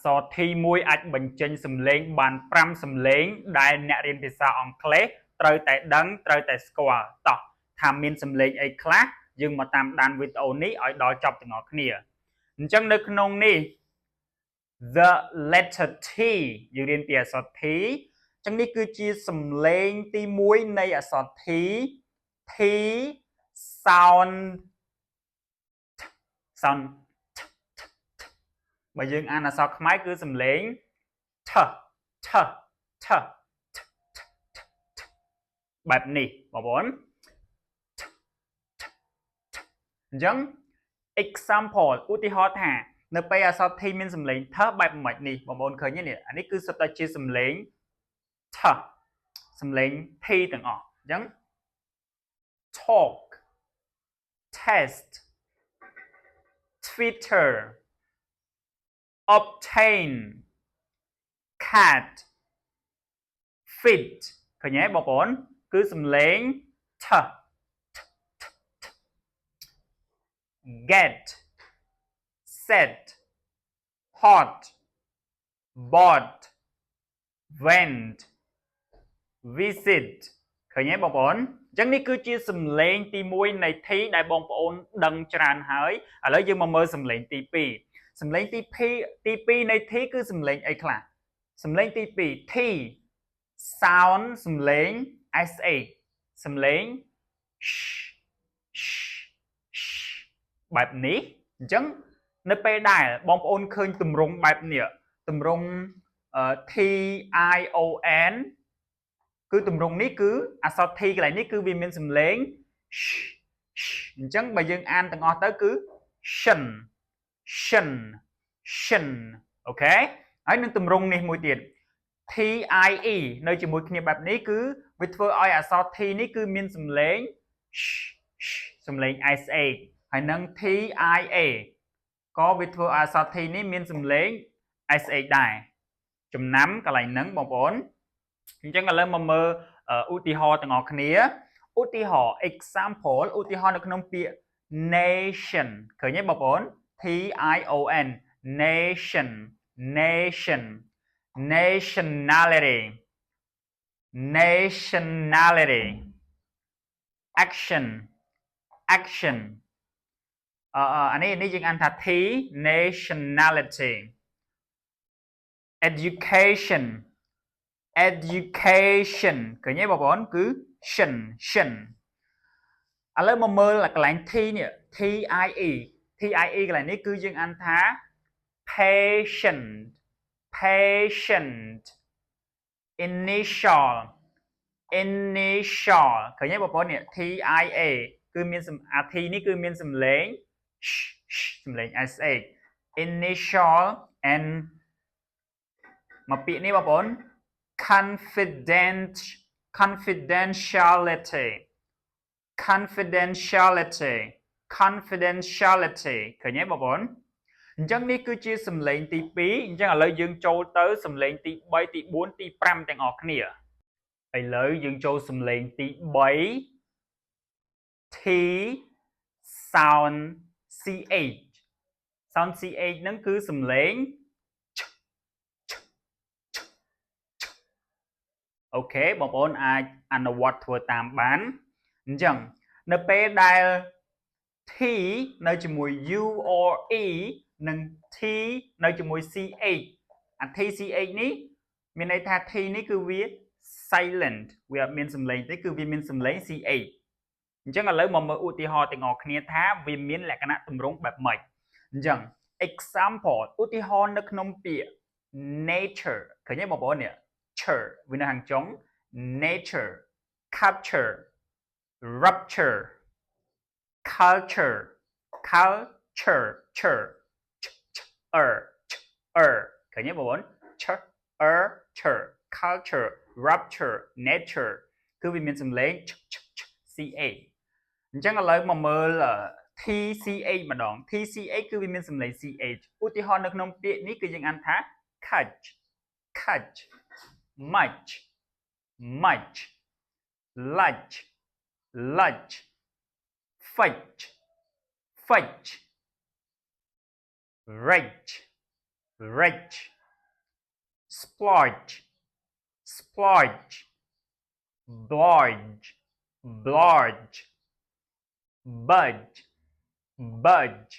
សរ T មួយអាចបញ្ចេញសំឡេងបាន5សំឡេងដែលអ្នករៀនភាសាអង់គ្លេសត្រូវតែដឹងត្រូវតែស្គាល់តោះថាមានសំឡេងអីខ្លះយើងមកតាមដានវីដេអូនេះឲ្យដល់ចប់ទាំងអស់គ្នាអញ្ចឹងនៅក្នុងនេះ the letter T យើងរៀនពីអក្សរ T អញ្ចឹងនេះគឺជាសំឡេងទី1នៃអក្សរ T T sound បើយើងអានអក្សរខ្មែរគឺសំឡេង th th th បែបនេះបងប្អូនអញ្ចឹង example ឧទាហរណ៍ថានៅពេលអក្សរ T មានសំឡេង th បែបម៉េចនេះបងប្អូនឃើញទេនេះអានេះគឺសុទ្ធតែជាសំឡេង th សំឡេង T ទាំងអស់អញ្ចឹង talk test Twitter obtain cat fit ឃើញទេបងប្អូនគឺសំឡេង th get set hot bought went visit ឃើញទេបងប្អូនអញ្ចឹងនេះគឺជាសំឡេងទី1នៃ T ដែលបងប្អូនដឹងច្រើនហើយឥឡូវយើងមកមើលសំឡេងទី2សំឡេងទី2នៃ T គឺសំឡេងអីខ្លះសំឡេងទី2 T sound សំឡេង sh សំឡេង បែបនេះអញ្ចឹងនៅពេលដែលបងប្អូនឃើញទម្រង់បែបនេះទម្រង់ TION គឺទម្រង់នេះគឺអក្សរ T កន្លែងនេះគឺវាមានសំឡេងអញ្ចឹងបើយើងអានទាំងអស់ទៅគឺ shin shin shin អូខេហើយនឹងទម្រង់នេះមួយទៀត TIE នៅជាមួយគ្នាបែបនេះគឺវាធ្វើឲ្យអក្សរ T នេះគឺមានសំឡេងសំឡេង SH ហើយនឹង TIA ក៏វាធ្វើឲ្យអក្សរ T នេះមានសំឡេង SH ដែរចំណាំកន្លែងហ្នឹងបងប្អូនអញ្ចឹងឥឡូវមកមើលឧទាហរណ៍ទាំងអស់គ្នាឧទាហរណ៍ example ឧទាហរណ៍នៅក្នុងពាក្យ nation ឃើញទេបងប្អូន TION nation nation nationality nationality action action អានេះយើងអានថា T nationality education education ឃើញទេបងប្អូនគឺ shin shin ឥឡូវមកមើលកន្លែង T នេះ TIE TIE កន្លែងនេះគឺយើងអានថា patient patient initial initial ឃើញទេបងប្អូននេះ TIA គឺមានអា T នេះគឺមានសំឡេងសំឡេង SH initial and មកពាក្យនេះបងប្អូន confidentiality confidentiality confidentiality ឃើញទេបងប្អូនអញ្ចឹងនេះគឺជាសំឡេងទី2អញ្ចឹងឥឡូវយើងចូលទៅសំឡេងទី3ទី4ទី5ទាំងអស់គ្នាឥឡូវយើងចូលសំឡេងទី3 T sound CH sound CH ហ្នឹងគឺសំឡេងអូខេបងប្អូនអាចអនុវត្តធ្វើតាមបានអញ្ចឹងនៅពេលដែល T នៅជាមួយ U or E និង T នៅជាមួយ CH អា T CH នេះមានន័យថា T នេះគឺវា silent វាអត់មានសំឡេងទេគឺវាមានសំឡេង CH អញ្ចឹងឥឡូវមកមើលឧទាហរណ៍ទាំងអស់គ្នាថាវាមានលក្ខណៈទម្រង់បែបម៉េចអញ្ចឹង example ឧទាហរណ៍នៅក្នុងពាក្យ nature ឃើញទេបងប្អូននេះ វានៅខាងចុង nature capture rupture culture cultureឃើញទេបងប្អូន culture rupture nature គឺវាមានសំឡេង CA អញ្ចឹងឥឡូវមកមើល TCH ម្ដង TCH គឺវាមានសំឡេង CH ឧទាហរណ៍នៅក្នុងពាក្យនេះគឺយើងអានថា catch catch much much lunch lunch fetch fetch rich rich splodge splodge blodge blodge budge budge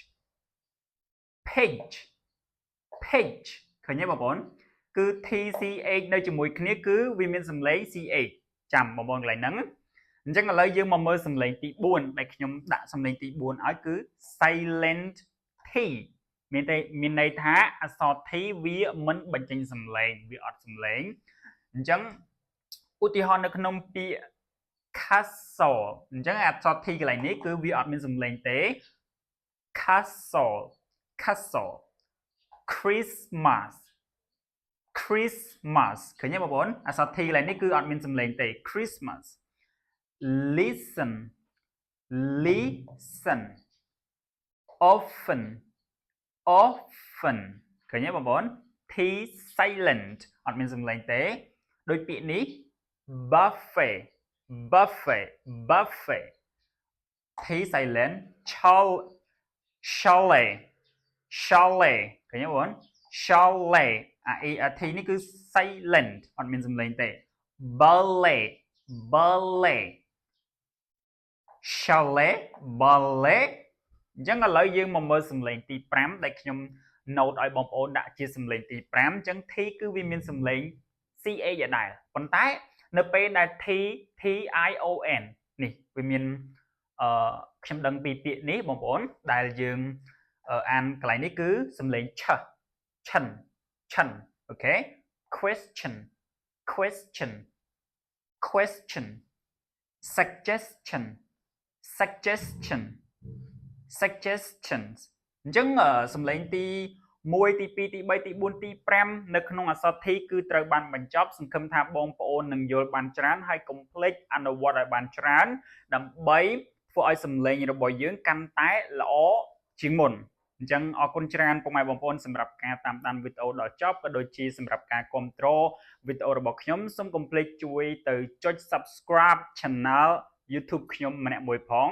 page page ឃើញទេបងប្អូនគឺ tch នៅជាមួយគ្នាគឺវាមានសំឡេង ch ចាំបងប្អូនកន្លែងហ្នឹងអញ្ចឹងឥឡូវយើងមកមើលសំឡេងទី4ដែលខ្ញុំដាក់សំឡេងទី4ឲ្យគឺ silent t មានន័យថាអក្សរ t វាមិនបញ្ចេញសំឡេងវាអត់សំឡេងអញ្ចឹងឧទាហរណ៍នៅក្នុងពាក្យ castle អញ្ចឹងអក្សរ t កន្លែងនេះគឺវាអត់មានសំឡេងទេ castle castle Christmas Christmas ឃើញទេបងប្អូនអក្សរ t កន្លែងនេះគឺអត់មានសំឡេងទេ Christmas listen listen often often ឃើញទេបងប្អូន t silent អត់មានសំឡេងទេដូចពាក្យនេះ buffet buffet buffet t silent chalet chalet ឃើញទេបងប្អូន chalet t នេះគឺ silent អត់មានសំឡេងទេ ballet ballet chalet ballet អញ្ចឹងឥឡូវយើងមកមើលសំឡេងទី5ដែលខ្ញុំ note ឲ្យបងប្អូនដាក់ជាសំឡេងទី5អញ្ចឹង t គឺវាមានសំឡេង ch យ៉ាងដែរប៉ុន្តែនៅពេលដែល tion នេះវាមានខ្ញុំដឹងពីពាក្យនេះបងប្អូនដែលយើងអានកន្លែងនេះគឺសំឡេងឆឆិនអូខេ question question question suggestion suggestion suggestions អញ្ចឹងសំឡេងទី1ទី2ទី3ទី4ទី5នៅក្នុងអក្សរ t គឺត្រូវបានបញ្ចប់សង្ឃឹមថាបងប្អូននឹងយល់បានច្រើនហើយកុំភ្លេចអនុវត្តឲ្យបានច្រើនដើម្បីធ្វើឲ្យសំឡេងរបស់យើងកាន់តែល្អជាងមុនអញ្ចឹងអរគុណច្រើនពុកម៉ែបងប្អូនសម្រាប់ការតាមដានវីដេអូដល់ចប់ក៏ដូចជាសម្រាប់ការគាំទ្រវីដេអូរបស់ខ្ញុំសូមកុំភ្លេចជួយទៅចុច Subscribe Channel YouTube ខ្ញុំម្នាក់មួយផង